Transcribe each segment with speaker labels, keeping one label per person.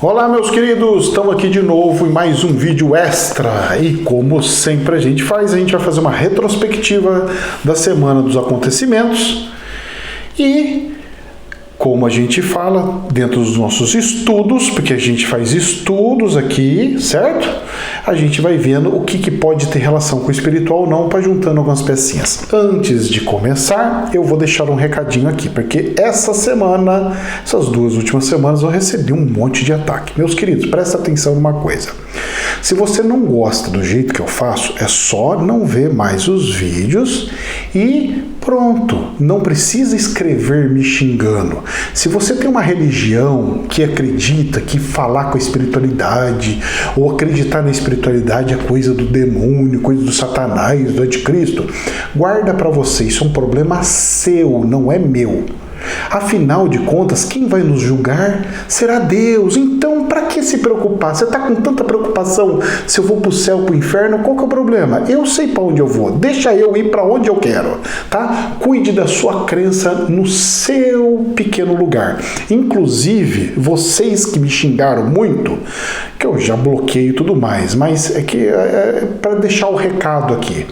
Speaker 1: Olá, meus queridos, estamos aqui de novo em mais um vídeo extra e como sempre a gente vai fazer uma retrospectiva da semana dos acontecimentos e como a gente fala dentro dos nossos estudos, porque a gente faz estudos aqui, certo? A gente vai vendo o que pode ter relação com o espiritual ou não, para juntando algumas pecinhas. Antes de começar, eu vou deixar um recadinho aqui, porque essas duas últimas semanas, eu recebi um monte de ataque. Meus queridos, presta atenção numa coisa. Se você não gosta do jeito que eu faço, é só não ver mais os vídeos e pronto. Não precisa escrever me xingando. Se você tem uma religião que acredita que falar com a espiritualidade ou acreditar na espiritualidade é coisa do demônio, coisa do satanás, do anticristo, guarda para você. Isso é um problema seu, não é meu. Afinal de contas, quem vai nos julgar será Deus. Então, para que se preocupar? Você está com tanta preocupação se eu vou para o céu, para o inferno? Qual que é o problema? Eu sei para onde eu vou. Deixa eu ir para onde eu quero, tá? Cuide da sua crença no seu pequeno lugar. Inclusive, vocês que me xingaram muito, que eu já bloqueio e tudo mais, mas é para deixar o recado aqui.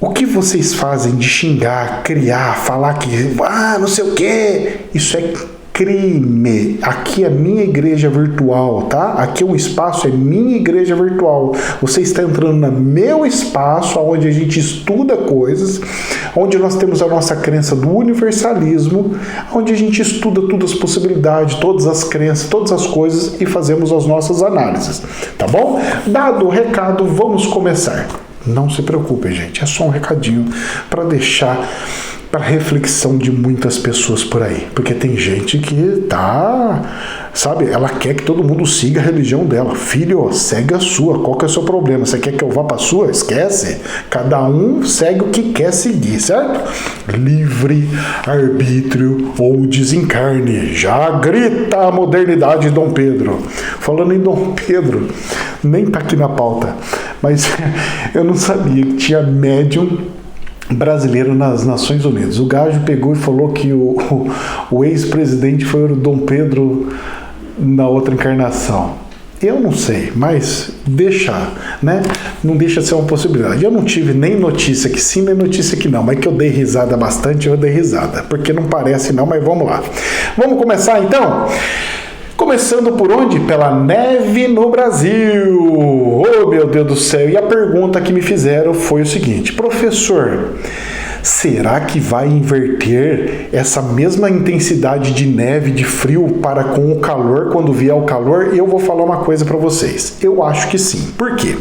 Speaker 1: O que vocês fazem de xingar, criar, falar que não sei o quê, isso é crime. Aqui é minha igreja virtual, tá? Aqui o espaço é minha igreja virtual. Você está entrando no meu espaço, onde a gente estuda coisas, onde nós temos a nossa crença do universalismo, onde a gente estuda todas as possibilidades, todas as crenças, todas as coisas e fazemos as nossas análises, tá bom? Dado o recado, vamos começar. Não se preocupe, gente, é só um recadinho para deixar para reflexão de muitas pessoas por aí, porque tem gente que ela quer que todo mundo siga a religião dela. Filho, segue a sua, qual que é o seu problema? Você quer que eu vá para a sua? Esquece, cada um segue o que quer seguir, certo? Livre arbítrio ou desencarne, já grita a modernidade de Dom Pedro. Falando em Dom Pedro, nem tá aqui na pauta, mas eu não sabia que tinha médium brasileiro nas Nações Unidas. O Gajo pegou e falou que o ex-presidente foi o Dom Pedro na outra encarnação. Eu não sei, mas não deixa de ser uma possibilidade. Eu não tive nem notícia que sim, nem notícia que não, mas que eu dei risada bastante, eu dei risada, porque não parece não, mas vamos lá. Vamos começar então? Começando por onde? Pela neve no Brasil. Oh, meu Deus do céu. E a pergunta que me fizeram foi o seguinte: professor, será que vai inverter essa mesma intensidade de neve, de frio para com o calor quando vier o calor? Eu vou falar uma coisa para vocês. Eu acho que sim. Por quê?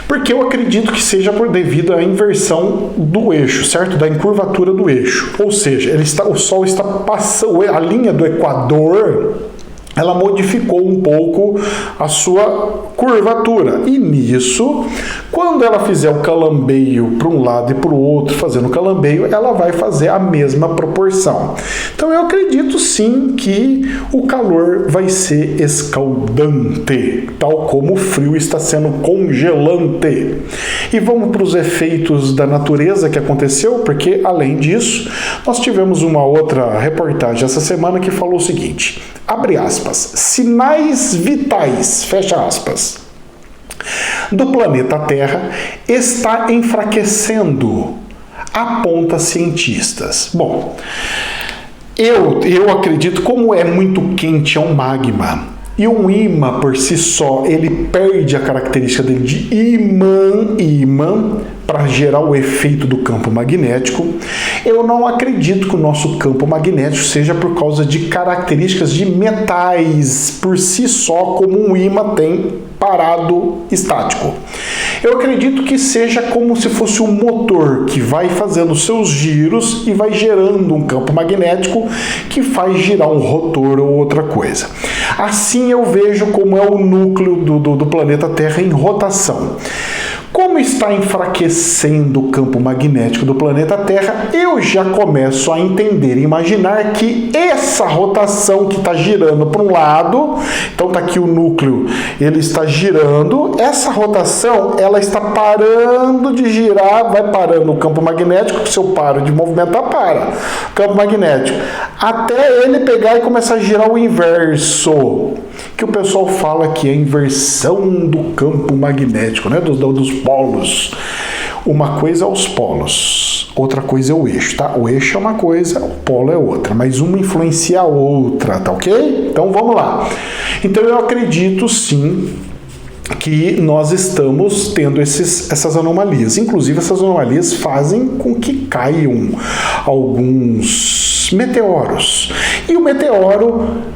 Speaker 1: Porque eu acredito que seja devido à inversão do eixo, certo? Da encurvatura do eixo. Ou seja, o Sol está passando, a linha do Equador, ela modificou um pouco a sua curvatura. E nisso, quando ela fizer o calambeio para um lado e para o outro, fazendo o calambeio, ela vai fazer a mesma proporção. Então eu acredito sim que o calor vai ser escaldante, tal como o frio está sendo congelante. E vamos para os efeitos da natureza que aconteceu, porque além disso, nós tivemos uma outra reportagem essa semana que falou o seguinte, abre aspas, sinais vitais, fecha aspas, do planeta Terra está enfraquecendo, aponta cientistas. Bom, eu acredito, como é muito quente, é um magma, e um ímã por si só, ele perde a característica dele de ímã para gerar o efeito do campo magnético. Eu não acredito que o nosso campo magnético seja por causa de características de metais por si só, como um ímã tem parado estático. Eu acredito que seja como se fosse um motor que vai fazendo seus giros e vai gerando um campo magnético que faz girar um rotor ou outra coisa. Assim eu vejo como é o núcleo do planeta Terra em rotação. Como está enfraquecendo o campo magnético do planeta Terra, eu já começo a entender e imaginar que essa rotação que está girando para um lado, então está aqui o núcleo, ele está girando, essa rotação ela está parando de girar, vai parando o campo magnético, se eu paro de movimentar, para o campo magnético, até ele pegar e começar a girar o inverso, que o pessoal fala que é a inversão do campo magnético, né? dos polos. Uma coisa é os polos, outra coisa é o eixo, tá? O eixo é uma coisa, o polo é outra, mas uma influencia a outra, tá ok? Então vamos lá. Então eu acredito sim que nós estamos tendo essas anomalias. Inclusive essas anomalias fazem com que caiam alguns meteoros. E o meteoro...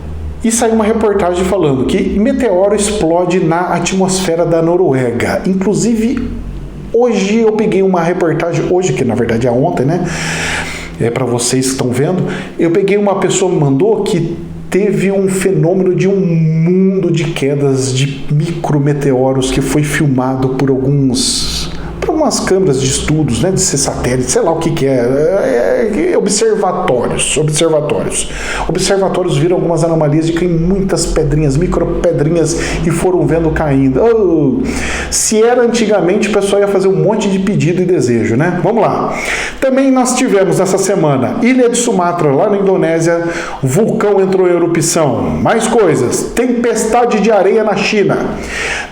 Speaker 1: E saiu uma reportagem falando que meteoro explode na atmosfera da Noruega. Inclusive, hoje eu peguei uma reportagem, hoje, que na verdade é ontem, né? Para vocês que estão vendo, eu peguei uma pessoa me mandou que teve um fenômeno de um mundo de quedas de micrometeoros que foi filmado por algumas câmeras de estudos, né, de ser satélite, sei lá o que é, observatórios viram algumas anomalias de cair muitas pedrinhas, micropedrinhas e foram vendo caindo. Se era antigamente, o pessoal ia fazer um monte de pedido e desejo, né? Vamos lá. Também nós tivemos essa semana, Ilha de Sumatra, lá na Indonésia, vulcão entrou em erupção. Mais coisas, tempestade de areia na China.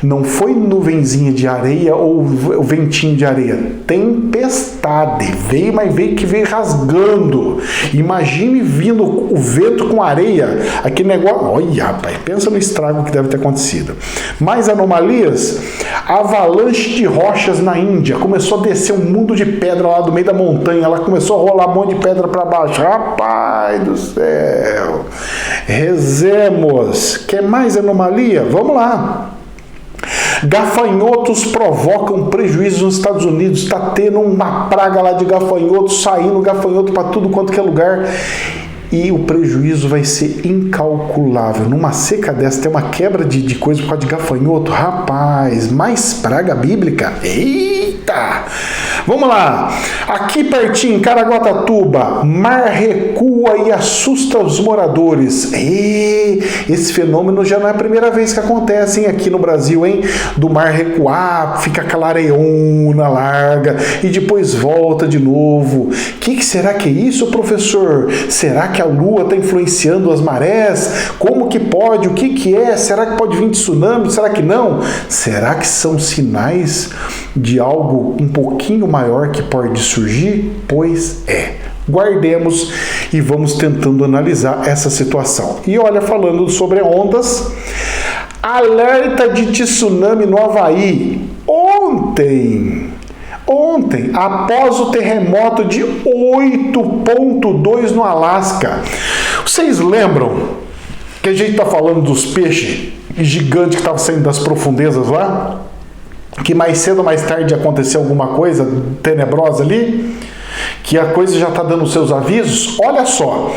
Speaker 1: Não foi nuvenzinha de areia ou ventinho de areia, tempestade, veio rasgando. Imagine vindo o vento com areia, aquele negócio, olha rapaz, pensa no estrago que deve ter acontecido. Mais anomalias, avalanche de rochas na Índia, começou a descer um mundo de pedra lá do meio da montanha, ela começou a rolar um monte de pedra para baixo, rapaz do céu, rezemos. Quer mais anomalia? Vamos lá. Gafanhotos provocam prejuízo nos Estados Unidos. Está tendo uma praga lá de gafanhotos, saindo gafanhoto para tudo quanto que é lugar. E o prejuízo vai ser incalculável. Numa seca dessa, tem uma quebra de coisa por causa de gafanhoto. Rapaz, mais praga bíblica? Eita! Vamos lá. Aqui pertinho, em Caraguatatuba, mar recua e assusta os moradores. Esse fenômeno já não é a primeira vez que acontece, hein, aqui no Brasil, hein? Do mar recuar, fica aquela areiona larga e depois volta de novo. O que será que é isso, professor? Será que a Lua está influenciando as marés? Como que pode? O que é? Será que pode vir tsunami? Será que não? Será que são sinais de algo um pouquinho maior que pode surgir? Pois é. Guardemos e vamos tentando analisar essa situação. E olha, falando sobre ondas, alerta de tsunami no Havaí. Ontem, após o terremoto de 8.2 no Alasca. Vocês lembram que a gente está falando dos peixes gigantes que estavam saindo das profundezas lá? Que mais cedo ou mais tarde aconteceu alguma coisa tenebrosa ali? Que a coisa já está dando seus avisos? Olha só,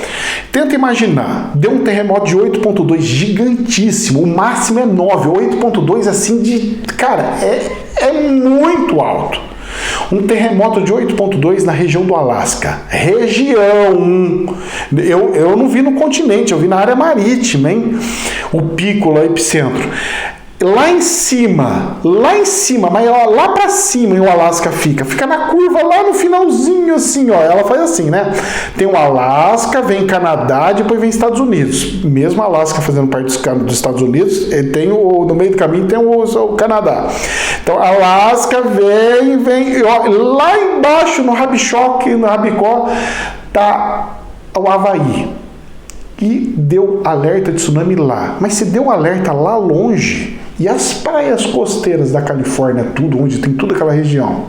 Speaker 1: tenta imaginar, deu um terremoto de 8.2 gigantíssimo, o máximo é 9, 8.2 assim de... Cara, é muito alto. Um terremoto de 8.2 na região do Alasca. Eu não vi no continente, eu vi na área marítima, hein? O pico lá, epicentro. Lá em cima, mas lá pra cima o Alasca fica na curva lá no finalzinho assim, ó, ela faz assim, né? Tem o Alasca, vem Canadá, depois vem Estados Unidos. Mesmo o Alasca fazendo parte dos Estados Unidos, tem no meio do caminho tem o Canadá. Então Alasca vem, ó, lá embaixo no Rabicó, tá o Havaí. E deu alerta de tsunami lá. Mas se deu alerta lá longe, e as praias costeiras da Califórnia, tudo, onde tem toda aquela região?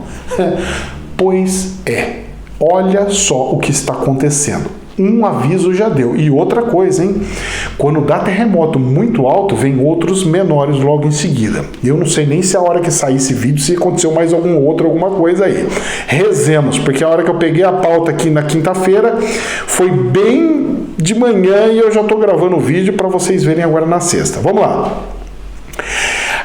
Speaker 1: Pois é. Olha só o que está acontecendo. Um aviso já deu. E outra coisa, hein? Quando dá terremoto muito alto, vem outros menores logo em seguida. Eu não sei nem se a hora que sair esse vídeo, se aconteceu mais alguma coisa aí. Rezemos, porque a hora que eu peguei a pauta aqui na quinta-feira, foi bem de manhã e eu já estou gravando o vídeo para vocês verem agora na sexta. Vamos lá.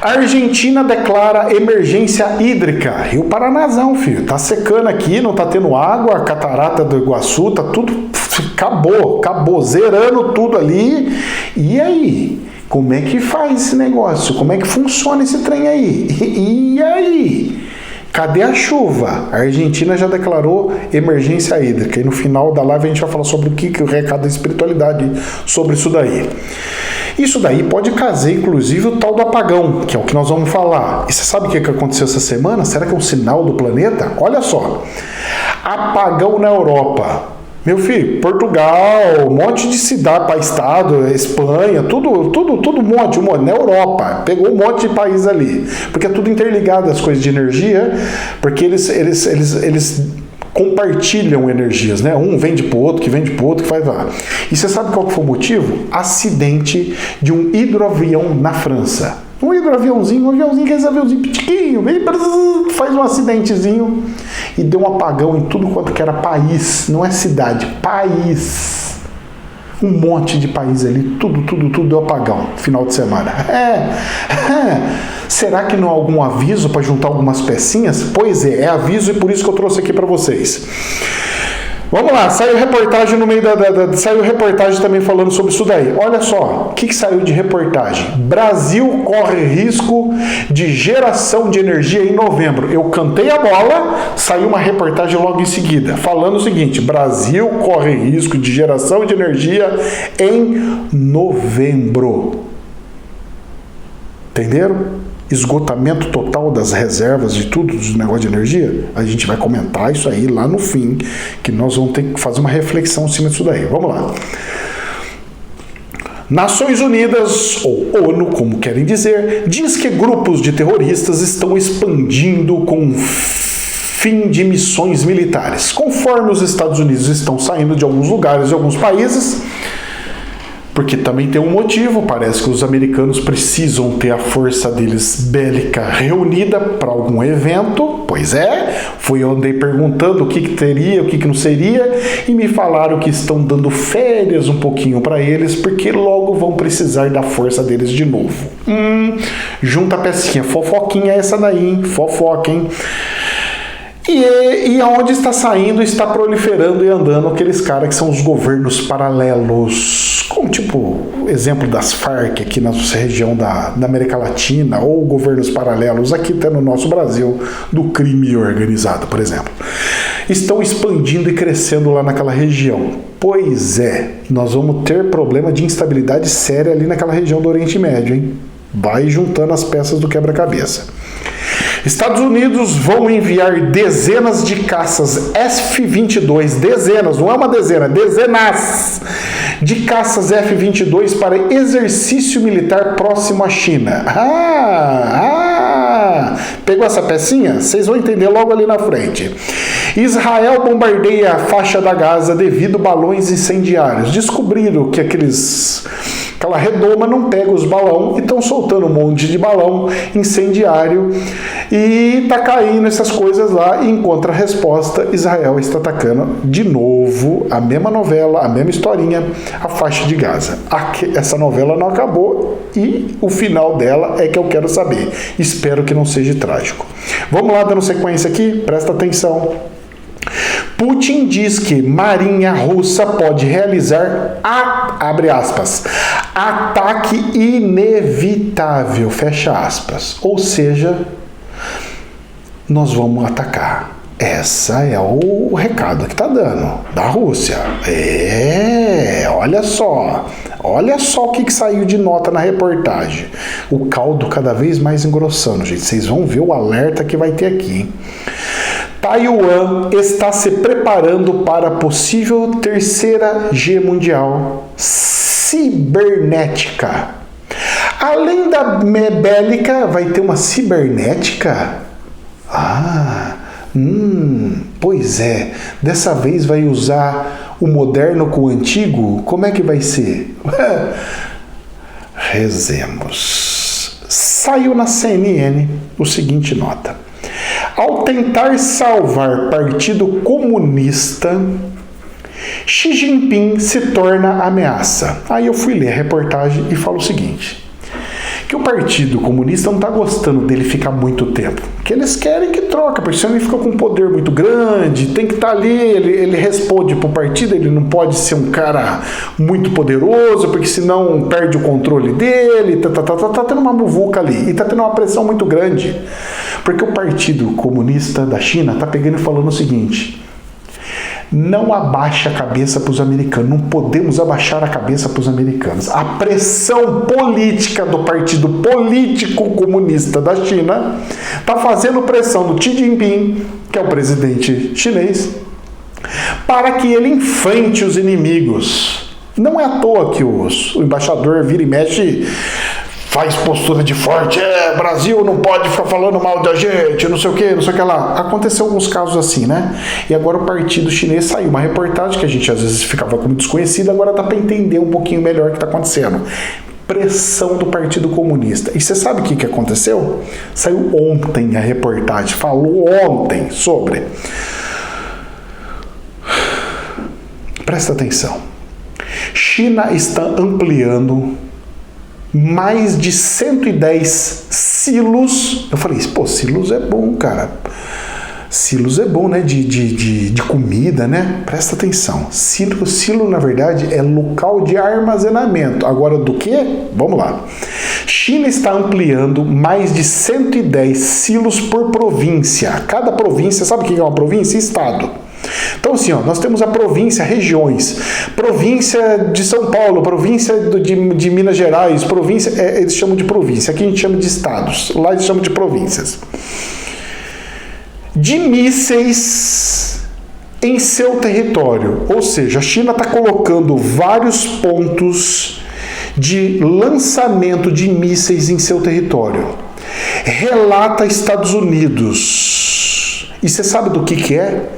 Speaker 1: A Argentina declara emergência hídrica. E o Paranazão, filho, tá secando aqui, não tá tendo água, a catarata do Iguaçu, tá tudo, acabou, zerando tudo ali. E aí? Como é que faz esse negócio? Como é que funciona esse trem aí? E aí? Cadê a chuva? A Argentina já declarou emergência hídrica. E no final da live a gente vai falar sobre o recado da espiritualidade sobre isso daí. Isso daí pode trazer, inclusive, o tal do apagão, que é o que nós vamos falar. E você sabe o que aconteceu essa semana? Será que é um sinal do planeta? Olha só. Apagão na Europa. Meu filho, Portugal, um monte de cidade, estado, Espanha, tudo um monte, na Europa, pegou um monte de país ali, porque é tudo interligado as coisas de energia, porque eles compartilham energias, né? Um vende pro outro, que vende pro outro, que faz lá. E você sabe qual que foi o motivo? Acidente de um hidroavião na França. Um aviãozinho, que é esse aviãozinho pitiquinho, faz um acidentezinho e deu um apagão em tudo quanto que era país, não é cidade, país. Um monte de país ali, tudo deu apagão, final de semana. Será que não há algum aviso para juntar algumas pecinhas? Pois é aviso e por isso que eu trouxe aqui para vocês. Vamos lá, saiu reportagem no meio saiu reportagem também falando sobre isso daí. Olha só, o que saiu de reportagem? Brasil corre risco de geração de energia em novembro. Eu cantei a bola, saiu uma reportagem logo em seguida, falando o seguinte: Brasil corre risco de geração de energia em novembro. Entenderam? Esgotamento total das reservas de tudo, dos negócios de energia. A gente vai comentar isso aí lá no fim, que nós vamos ter que fazer uma reflexão em cima disso daí. Vamos lá. Nações Unidas, ou ONU, como querem dizer, diz que grupos de terroristas estão expandindo com fim de missões militares. Conforme os Estados Unidos estão saindo de alguns lugares, de alguns países, porque também tem um motivo, parece que os americanos precisam ter a força deles bélica reunida para algum evento. Pois é, fui andei perguntando o que teria, o que não seria, e me falaram que estão dando férias um pouquinho para eles, porque logo vão precisar da força deles de novo. Junta a pecinha, fofoquinha essa daí, hein? Fofoca, hein? E aonde está saindo, está proliferando e andando aqueles caras que são os governos paralelos, como tipo exemplo das Farc aqui na nossa região da América Latina, ou governos paralelos aqui até no nosso Brasil, do crime organizado, por exemplo. Estão expandindo e crescendo lá naquela região. Pois é, nós vamos ter problema de instabilidade séria ali naquela região do Oriente Médio, hein? Vai juntando as peças do quebra-cabeça. Estados Unidos vão enviar dezenas de caças F-22, dezenas, não é uma dezena, dezenas de caças F-22 para exercício militar próximo à China. Pegou essa pecinha? Vocês vão entender logo ali na frente. Israel bombardeia a faixa da Gaza devido a balões incendiários. Descobriram que aquela redoma não pega os balões e estão soltando um monte de balão incendiário e tá caindo essas coisas lá, e em contra-resposta Israel está atacando de novo a mesma novela, a mesma historinha, a faixa de Gaza. Essa novela não acabou e o final dela é que eu quero saber. Espero que não seja trágico. Vamos lá, dando sequência aqui, presta atenção. Putin diz que marinha russa pode realizar, abre aspas, ataque inevitável, fecha aspas. Ou seja, nós vamos atacar. Essa é o recado que está dando da Rússia. Olha só o que saiu de nota na reportagem. O caldo cada vez mais engrossando, gente. Vocês vão ver o alerta que vai ter aqui, hein? Taiwan está se preparando para a possível terceira guerra mundial cibernética. Além da bélica, vai ter uma cibernética? Pois é. Dessa vez vai usar o moderno com o antigo? Como é que vai ser? Rezemos. Saiu na CNN o seguinte nota. Ao tentar salvar Partido Comunista, Xi Jinping se torna ameaça. Aí eu fui ler a reportagem e falo o seguinte. que o Partido Comunista não está gostando dele ficar muito tempo. Que eles querem que troca, porque senão ele fica com um poder muito grande, tem que estar ali, ele responde pro partido, ele não pode ser um cara muito poderoso, porque senão perde o controle dele, tá tendo uma muvuca ali, e tá tendo uma pressão muito grande. Porque o Partido Comunista da China tá pegando e falando o seguinte: não abaixa a cabeça para os americanos, não podemos abaixar a cabeça para os americanos. A pressão política do Partido Político Comunista da China está fazendo pressão no Xi Jinping, que é o presidente chinês, para que ele enfrente os inimigos. Não é à toa que o embaixador vira e mexe, faz postura de forte, Brasil não pode ficar falando mal da gente, não sei o que lá. Aconteceu alguns casos assim, né? E agora o partido chinês saiu uma reportagem que a gente às vezes ficava como desconhecido, agora dá para entender um pouquinho melhor o que está acontecendo. Pressão do Partido Comunista. E você sabe o que aconteceu? Saiu ontem a reportagem, falou ontem sobre. Presta atenção. China está ampliando mais de 110 silos. Eu falei, pô, silos é bom, cara. Silos é bom, né? De comida, né? Presta atenção. Silo, na verdade, é local de armazenamento. Agora, do que? Vamos lá. China está ampliando mais de 110 silos por província. Cada província, sabe o que é uma província? Estado. Então, assim, ó, nós temos a província, regiões, província de São Paulo, província de Minas Gerais, província, eles chamam de província, aqui a gente chama de estados, lá eles chamam de províncias. De mísseis em seu território, ou seja, a China está colocando vários pontos de lançamento de mísseis em seu território. Relata Estados Unidos. E você sabe do que é?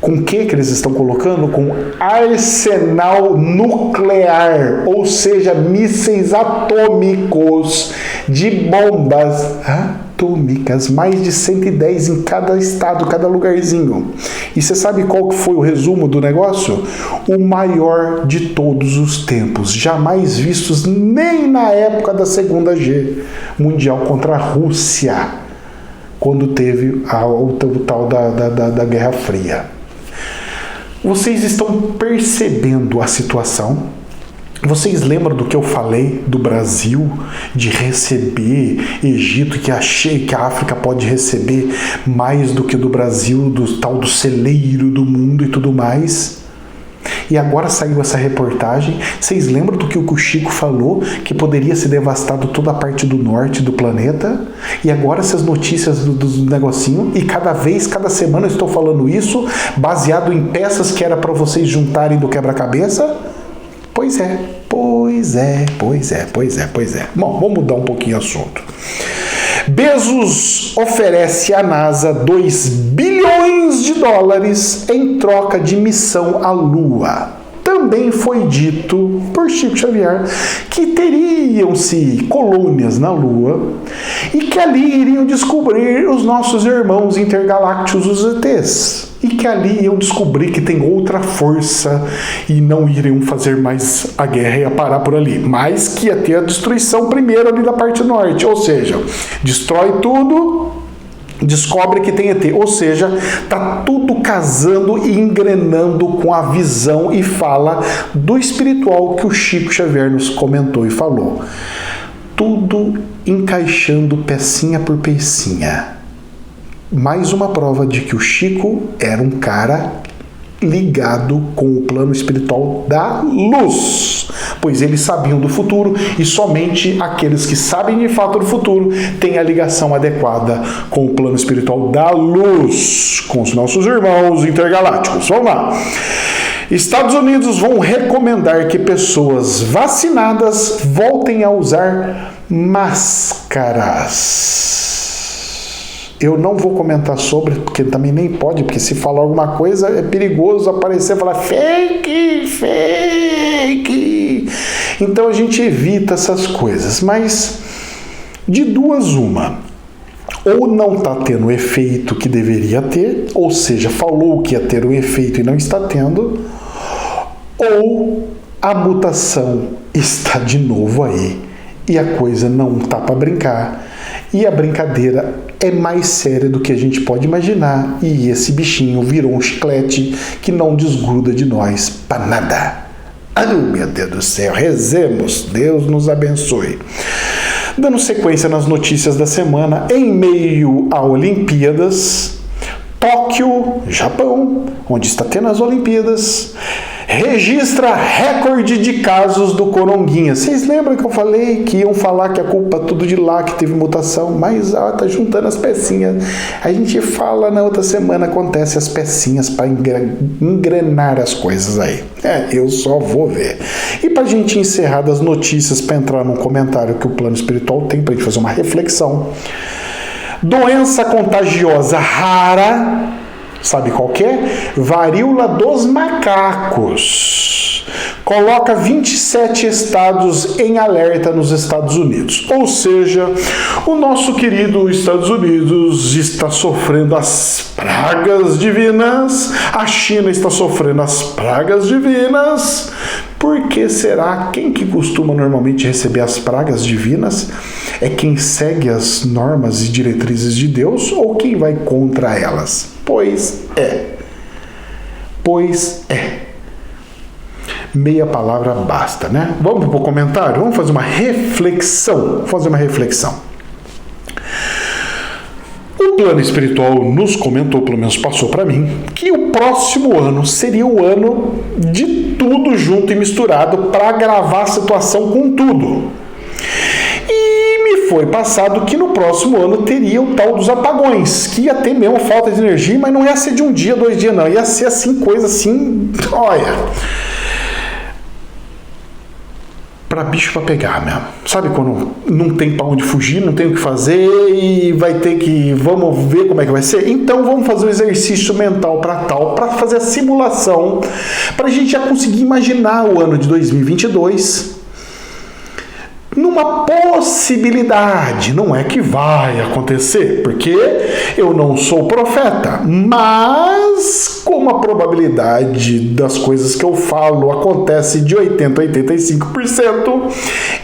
Speaker 1: Com o que eles estão colocando? Com arsenal nuclear, ou seja, mísseis atômicos de bombas atômicas, mais de 110 em cada estado, cada lugarzinho. E você sabe qual que foi o resumo do negócio? O maior de todos os tempos, jamais vistos nem na época da Segunda Guerra Mundial contra a Rússia, quando teve o tal da Guerra Fria. Vocês estão percebendo a situação? Vocês lembram do que eu falei do Brasil, de receber Egito, que achei que a África pode receber mais do que do Brasil, do tal do celeiro do mundo e tudo mais? E agora saiu essa reportagem. Vocês lembram do que o Chico falou? Que poderia ser devastado toda a parte do norte do planeta? E agora essas notícias do negocinho. E cada semana eu estou falando isso, baseado em peças que era para vocês juntarem do quebra-cabeça? Pois é. Bom, vamos mudar um pouquinho o assunto. Bezos oferece à NASA 2 bilhões de dólares em troca de missão à Lua. Também foi dito por Chico Xavier que teriam-se colônias na Lua e que ali iriam descobrir os nossos irmãos intergalácticos, os ETs. E que ali iam descobrir que tem outra força e não iriam fazer mais a guerra, ia parar por ali. Mas que ia ter a destruição primeiro ali da parte norte. Ou seja, destrói tudo, descobre que tem ET. Ou seja, tá tudo casando e engrenando com a visão e fala do espiritual que o Chico Xavier nos comentou e falou. Tudo encaixando pecinha por pecinha. Mais uma prova de que o Chico era um cara ligado com o plano espiritual da luz, pois eles sabiam do futuro e somente aqueles que sabem de fato do futuro têm a ligação adequada com o plano espiritual da luz, com os nossos irmãos intergalácticos. Vamos lá. Estados Unidos vão recomendar que pessoas vacinadas voltem a usar máscaras. Eu não vou comentar sobre, porque também nem pode, porque se falar alguma coisa é perigoso aparecer e falar fake. Então a gente evita essas coisas, mas de duas uma. Ou não está tendo o efeito que deveria ter, ou seja, falou que ia ter o efeito e não está tendo, ou a mutação está de novo aí e a coisa não tá para brincar. E a brincadeira é mais séria do que a gente pode imaginar. E esse bichinho virou um chiclete que não desgruda de nós para nada. Ai, meu Deus do céu, rezemos, Deus nos abençoe. Dando sequência nas notícias da semana, em meio a Olimpíadas, Tóquio, Japão, onde está tendo as Olimpíadas, registra recorde de casos do coronguinha. Vocês lembram que eu falei que iam falar que a culpa é tudo de lá, que teve mutação? Mas tá juntando as pecinhas. A gente fala na outra semana, acontece as pecinhas para engrenar as coisas aí. Eu só vou ver. E pra gente encerrar das notícias, para entrar num comentário que o plano espiritual tem, pra gente fazer uma reflexão. Doença contagiosa rara, sabe qual que é? Varíola dos macacos. Coloca 27 estados em alerta nos Estados Unidos. Ou seja, o nosso querido Estados Unidos está sofrendo as pragas divinas, a China está sofrendo as pragas divinas. Por que será? Quem que costuma normalmente receber as pragas divinas? É quem segue as normas e diretrizes de Deus ou quem vai contra elas? Pois é. Meia palavra basta, né? Vamos para o comentário? Vamos fazer uma reflexão. O plano espiritual nos comentou, pelo menos passou para mim, que o próximo ano seria o ano de tudo junto e misturado para agravar a situação com tudo. E me foi passado que no próximo ano teria o tal dos apagões, que ia ter mesmo falta de energia, mas não ia ser de um dia, 2 dias, não. Ia ser assim, coisa assim, olha, para bicho para pegar mesmo. Sabe quando não tem para onde fugir, não tem o que fazer e vai ter que, vamos ver como é que vai ser? Então vamos fazer um exercício mental para fazer a simulação, para a gente já conseguir imaginar o ano de 2022 numa possibilidade. Não é que vai acontecer, porque eu não sou profeta, mas como a probabilidade das coisas que eu falo acontece de 80% a 85%,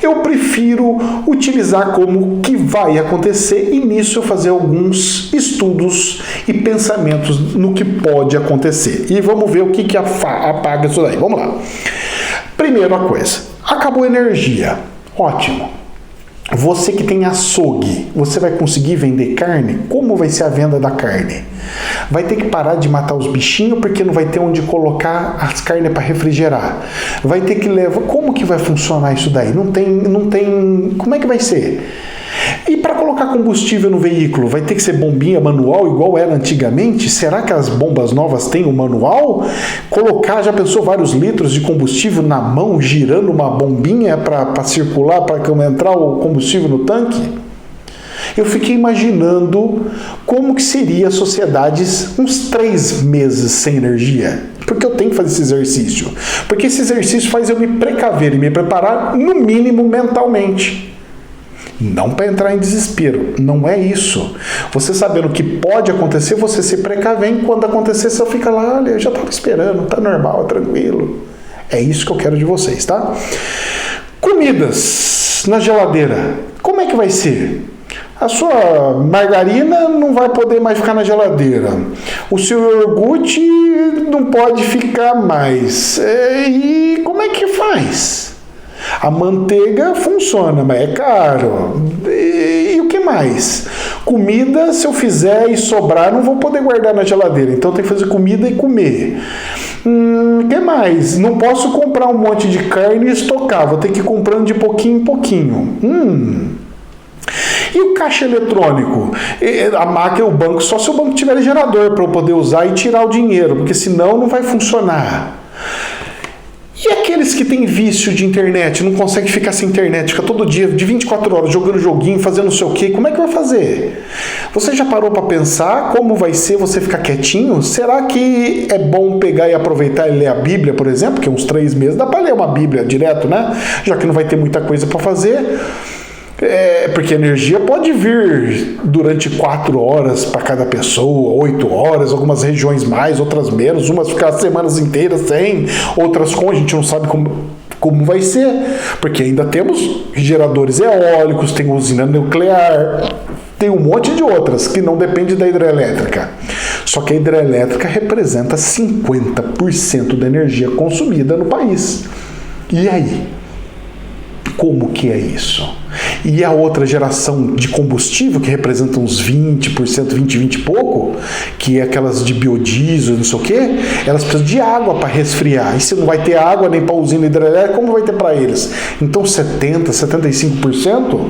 Speaker 1: eu prefiro utilizar como que vai acontecer e nisso eu fazer alguns estudos e pensamentos no que pode acontecer. E vamos ver o que apaga isso daí. Vamos lá. Primeira coisa, acabou a energia. Ótimo. Você que tem açougue, você vai conseguir vender carne? Como vai ser a venda da carne? Vai ter que parar de matar os bichinhos porque não vai ter onde colocar as carnes para refrigerar. Vai ter que levar... Como que vai funcionar isso daí? Não tem... Como é que vai ser? E para colocar combustível no veículo, vai ter que ser bombinha manual igual era antigamente? Será que as bombas novas têm o manual? Colocar, já pensou, vários litros de combustível na mão, girando uma bombinha para circular, para entrar o combustível no tanque? Eu fiquei imaginando como que seria a sociedade uns 3 meses sem energia. Porque eu tenho que fazer esse exercício. Porque esse exercício faz eu me precaver e me preparar, no mínimo, mentalmente. Não para entrar em desespero, não é isso. Você sabendo que pode acontecer, você se precavém. Quando acontecer, você fica lá, olha, eu já estava esperando, tá normal, tranquilo. É isso que eu quero de vocês, tá? Comidas na geladeira, como é que vai ser? A sua margarina não vai poder mais ficar na geladeira. O seu iogurte não pode ficar mais. E como é que faz? A manteiga funciona, mas é caro. E o que mais? Comida, se eu fizer e sobrar, não vou poder guardar na geladeira. Então tem que fazer comida e comer. O que mais? Não posso comprar um monte de carne e estocar. Vou ter que ir comprando de pouquinho em pouquinho. E o caixa eletrônico? A máquina, o banco, só se o banco tiver gerador para eu poder usar e tirar o dinheiro, porque senão não vai funcionar. E aqueles que têm vício de internet, não conseguem ficar sem internet, fica todo dia, de 24 horas, jogando joguinho, fazendo não sei o quê, como é que vai fazer? Você já parou para pensar como vai ser você ficar quietinho? Será que é bom pegar e aproveitar e ler a Bíblia, por exemplo, que uns 3 meses dá para ler uma Bíblia direto, né? Já que não vai ter muita coisa para fazer. Porque a energia pode vir durante 4 horas para cada pessoa, 8 horas, algumas regiões mais, outras menos, umas ficar semanas inteiras sem, outras com, a gente não sabe Como vai ser? Porque ainda temos geradores eólicos, tem usina nuclear, tem um monte de outras que não dependem da hidrelétrica. Só que a hidrelétrica representa 50% da energia consumida no país. E aí? Como que é isso? E a outra geração de combustível, que representa uns 20%, 20 e pouco, que é aquelas de biodiesel, não sei o quê, elas precisam de água para resfriar. E se não vai ter água nem para usina hidrelétrica, como vai ter para eles? Então 70%, 75%?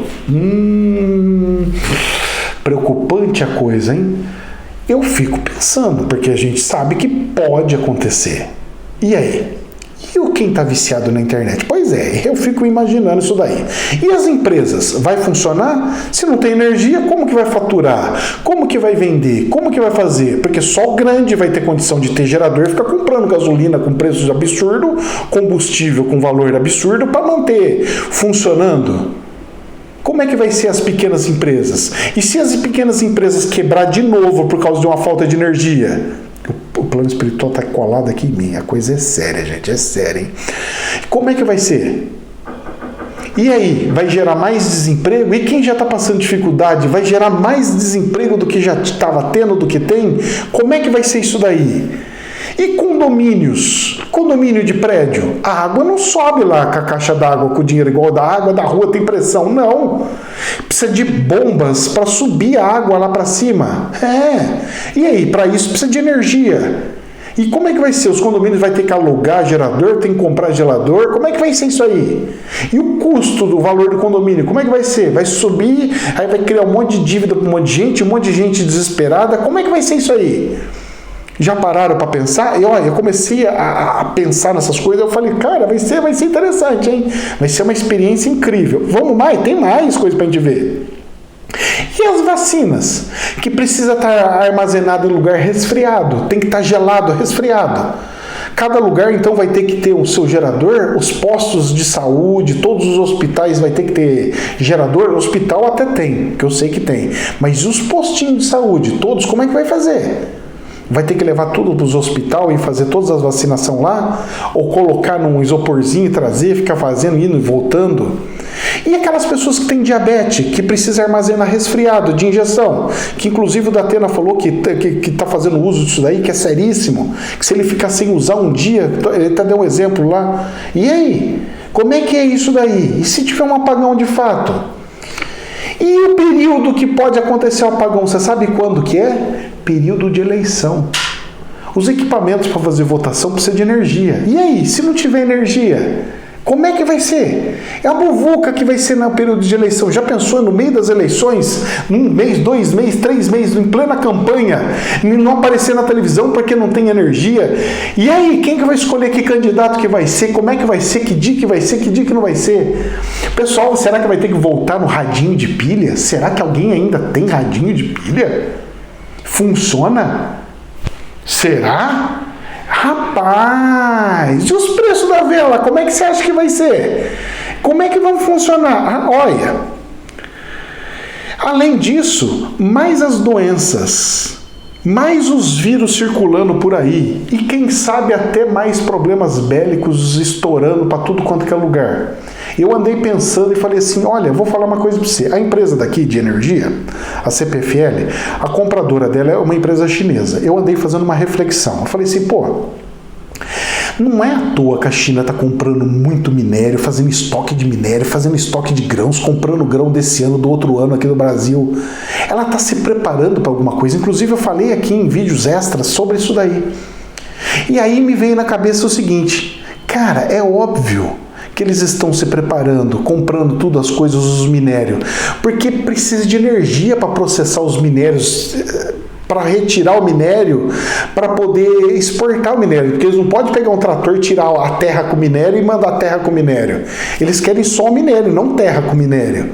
Speaker 1: Preocupante a coisa, hein? Eu fico pensando, porque a gente sabe que pode acontecer. E aí? E quem está viciado na internet? Pois é, eu fico imaginando isso daí. E as empresas? Vai funcionar? Se não tem energia, como que vai faturar? Como que vai vender? Como que vai fazer? Porque só o grande vai ter condição de ter gerador e ficar comprando gasolina com preços absurdos, combustível com valor absurdo para manter funcionando. Como é que vai ser as pequenas empresas? E se as pequenas empresas quebrar de novo por causa de uma falta de energia? O plano espiritual está colado aqui em mim. A coisa é séria, gente. É séria, hein? Como é que vai ser? E aí? Vai gerar mais desemprego? E quem já está passando dificuldade? Vai gerar mais desemprego do que já estava tendo, do que tem? Como é que vai ser isso daí? E condomínios? Condomínio de prédio? A água não sobe lá com a caixa d'água, com o dinheiro igual da água da rua, tem pressão. Não. Precisa de bombas para subir a água lá para cima. E aí, para isso precisa de energia. E como é que vai ser? Os condomínios vai ter que alugar gerador, tem que comprar gerador? Como é que vai ser isso aí? E o custo do valor do condomínio, como é que vai ser? Vai subir, aí vai criar um monte de dívida para um monte de gente desesperada. Como é que vai ser isso aí? Já pararam para pensar? Eu comecei a pensar nessas coisas, eu falei, cara, vai ser interessante, hein? Vai ser uma experiência incrível. Vamos mais? Tem mais coisas para a gente ver. E as vacinas? Que precisa estar armazenado em lugar resfriado, tem que estar gelado, resfriado. Cada lugar, então, vai ter que ter o seu gerador, os postos de saúde, todos os hospitais vai ter que ter gerador. O hospital até tem, que eu sei que tem. Mas os postinhos de saúde, todos, como é que vai fazer? Vai ter que levar tudo para os hospitais e fazer todas as vacinações lá? Ou colocar num isoporzinho e trazer, ficar fazendo, indo e voltando? E aquelas pessoas que têm diabetes, que precisam armazenar resfriado de injeção, que inclusive o Datena falou que está fazendo uso disso daí, que é seríssimo, que se ele ficar sem usar um dia, ele até deu um exemplo lá. E aí? Como é que é isso daí? E se tiver um apagão de fato? E o período que pode acontecer o apagão, você sabe quando que é? Período de eleição. Os equipamentos para fazer votação precisam de energia. E aí, se não tiver energia, como é que vai ser? É a muvuca que vai ser no período de eleição. Já pensou no meio das eleições, um mês, 2 meses, 3 meses, em plena campanha, não aparecer na televisão porque não tem energia? E aí, quem que vai escolher que candidato que vai ser? Como é que vai ser? Que dia que vai ser? Que dia que não vai ser? Pessoal, será que vai ter que voltar no radinho de pilha? Será que alguém ainda tem radinho de pilha? Funciona? Será? Rapaz, e os preços da vela, como é que você acha que vai ser? Como é que vão funcionar? Olha, além disso, mais as doenças, mais os vírus circulando por aí, e quem sabe até mais problemas bélicos estourando para tudo quanto que é lugar. Eu andei pensando e falei assim, olha, vou falar uma coisa para você. A empresa daqui de energia, a CPFL, a compradora dela é uma empresa chinesa. Eu andei fazendo uma reflexão. Eu falei assim, não é à toa que a China está comprando muito minério, fazendo estoque de minério, fazendo estoque de grãos, comprando grão desse ano, do outro ano aqui no Brasil. Ela está se preparando para alguma coisa. Inclusive eu falei aqui em vídeos extras sobre isso daí. E aí me veio na cabeça o seguinte, cara, é óbvio que eles estão se preparando, comprando tudo, as coisas, os minérios, porque precisa de energia para processar os minérios, para retirar o minério, para poder exportar o minério, porque eles não podem pegar um trator, tirar a terra com minério e mandar a terra com minério. Eles querem só o minério, não terra com minério.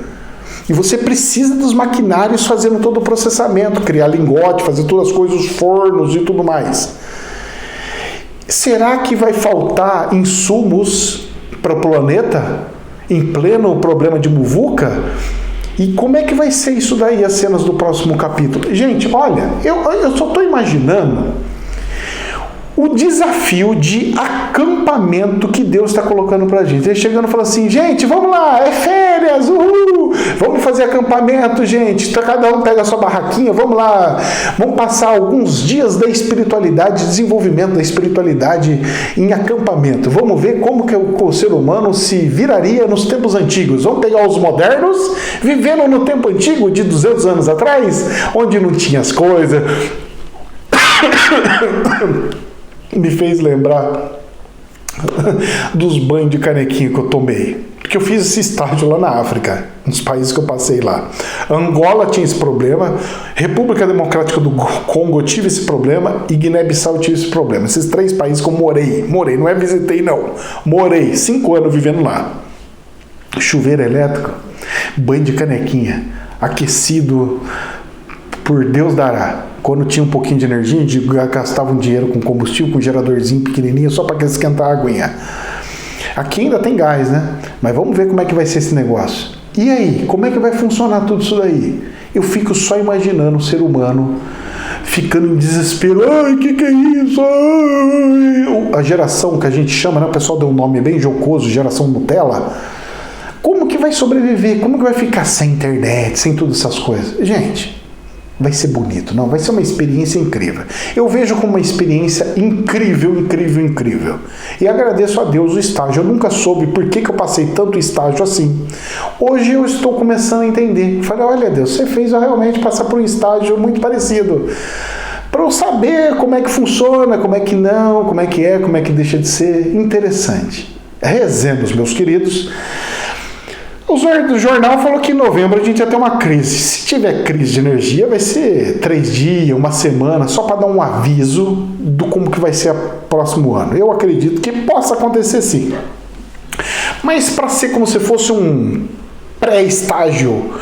Speaker 1: E você precisa dos maquinários fazendo todo o processamento, criar lingote, fazer todas as coisas, os fornos e tudo mais. Será que vai faltar insumos para o planeta, em pleno problema de muvuca? E como é que vai ser isso daí, as cenas do próximo capítulo? Gente, olha, eu só estou imaginando o desafio de acampamento que Deus está colocando pra gente. Ele chegando e falando assim, gente, vamos lá, é férias, uhul! Vamos fazer acampamento, gente. Cada um pega a sua barraquinha, vamos lá. Vamos passar alguns dias da espiritualidade, desenvolvimento da espiritualidade em acampamento. Vamos ver como que o ser humano se viraria nos tempos antigos. Vamos pegar os modernos, vivendo no tempo antigo, de 200 anos atrás, onde não tinha as coisas. Me fez lembrar dos banhos de canequinha que eu tomei. Porque eu fiz esse estágio lá na África, nos países que eu passei lá. Angola tinha esse problema, República Democrática do Congo tive esse problema e Guiné-Bissau tive esse problema. Esses 3 países que eu morei, não é visitei não, morei 5 anos vivendo lá. Chuveiro elétrico, banho de canequinha, aquecido por Deus dará. Quando tinha um pouquinho de energia, a gente gastava um dinheiro com combustível, com um geradorzinho pequenininho, só para esquentar a aguinha. Aqui ainda tem gás, né? Mas vamos ver como é que vai ser esse negócio. E aí, como é que vai funcionar tudo isso daí? Eu fico só imaginando o ser humano ficando em desespero. Ai, que é isso? Ai. A geração que a gente chama, né? O pessoal deu um nome bem jocoso, geração Nutella. Como que vai sobreviver? Como que vai ficar sem internet, sem todas essas coisas? Gente, vai ser bonito, não? Vai ser uma experiência incrível. Eu vejo como uma experiência incrível, incrível, incrível. E agradeço a Deus o estágio. Eu nunca soube por que eu passei tanto estágio assim. Hoje eu estou começando a entender. Falei, olha Deus, você fez eu realmente passar por um estágio muito parecido. Para eu saber como é que funciona, como é que não, como é que deixa de ser. Interessante. Rezemos, meus queridos. O jornal falou que em novembro a gente ia ter uma crise. Se tiver crise de energia, vai ser 3 dias, uma semana, só para dar um aviso do como que vai ser o próximo ano. Eu acredito que possa acontecer sim. Mas para ser como se fosse um pré-estágio,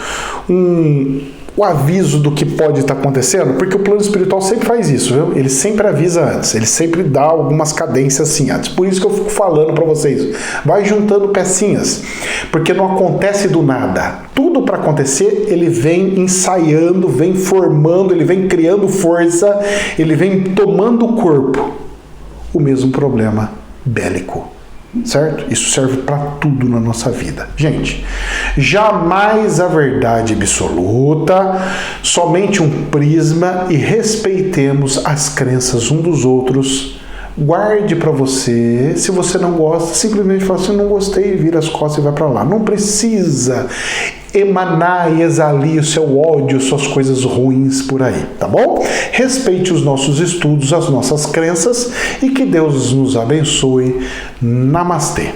Speaker 1: o aviso do que pode estar acontecendo, porque o plano espiritual sempre faz isso, viu? Ele sempre avisa antes, ele sempre dá algumas cadências assim antes. Por isso que eu fico falando para vocês, vai juntando pecinhas, porque não acontece do nada. Tudo para acontecer, ele vem ensaiando, vem formando, ele vem criando força, ele vem tomando o corpo. O mesmo problema bélico. Certo? Isso serve para tudo na nossa vida. Gente, jamais a verdade absoluta, somente um prisma e respeitemos as crenças um dos outros. Guarde para você. Se você não gosta, simplesmente fala assim, não gostei, vira as costas e vai para lá. Não precisa emanar e exalir o seu ódio, suas coisas ruins por aí, tá bom? Respeite os nossos estudos, as nossas crenças e que Deus nos abençoe. Namastê.